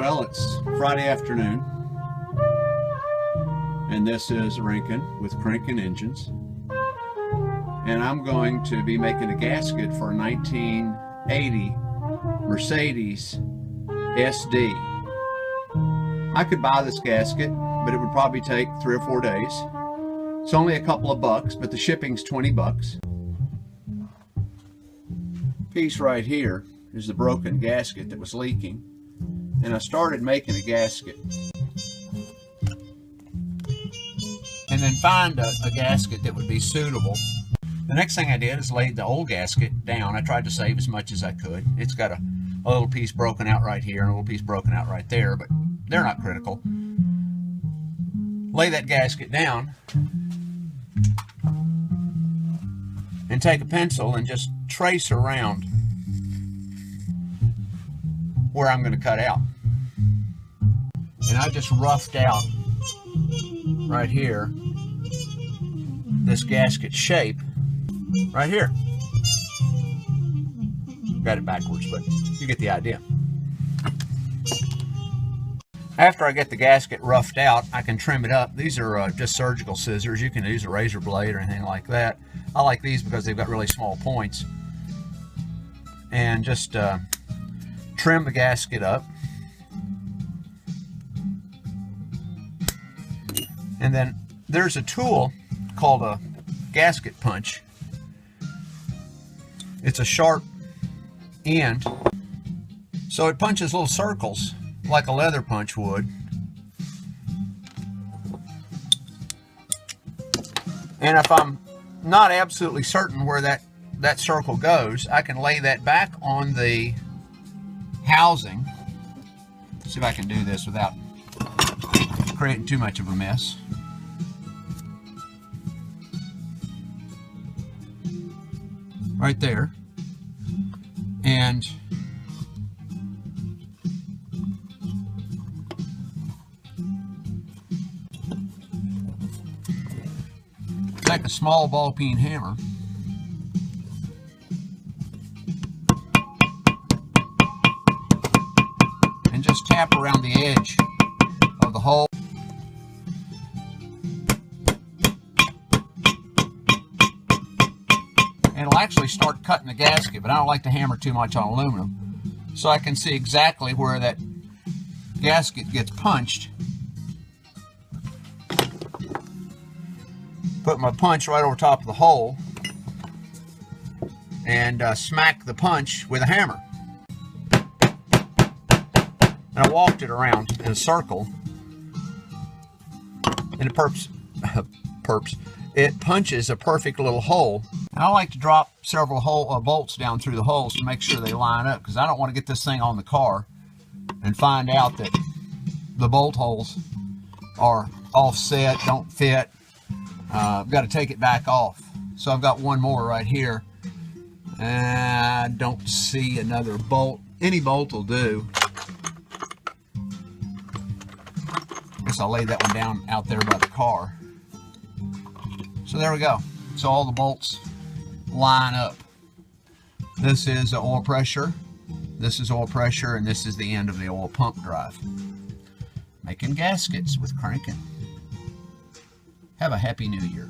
Well, it's Friday afternoon, and this is Rinkin with Crankin' Engines, and I'm going to be making a gasket for a 1980 Mercedes SD. I could buy this gasket, but it would probably take 3 or 4 days. It's only a couple of bucks, but the shipping's 20 bucks. Piece right here is the broken gasket that was leaking, and I started making a gasket. And then find a gasket that would be suitable. The next thing I did is laid the old gasket down. I tried to save as much as I could. It's got a little piece broken out right here and a little piece broken out right there, but they're not critical. Lay that gasket down and take a pencil and just trace around where I'm going to cut out. And I just roughed out right here this gasket shape right here. Got it backwards, but you get the idea. After I get the gasket roughed out, I can trim it up. These are just surgical scissors. You can use a razor blade or anything like that. I like these because they've got really small points. And just trim the gasket up. And then there's a tool called a gasket punch. It's a sharp end, so it punches little circles like a leather punch would. And if I'm not absolutely certain where that circle goes, I can lay that back on the housing. See if I can do this without creating too much of a mess. Right there. And take a small ball peen hammer and just tap around the edge of the hole. And it'll actually start cutting the gasket, but I don't like to hammer too much on aluminum, so I can see exactly where that gasket gets punched. Put my punch right over top of the hole and smack the punch with a hammer. And I walked it around in a circle, and it punches a perfect little hole. And I like to drop several bolts down through the holes to make sure they line up, because I don't want to get this thing on the car and find out that the bolt holes are offset, don't fit. I've got to take it back off. So I've got one more right here. And I don't see another bolt. Any bolt will do. Guess I'll lay that one down out there by the car. So there we go. So all the bolts line up. This is oil pressure, this is oil pressure, and this is the end of the oil pump drive. Making gaskets with Crankin'. Have a happy new year.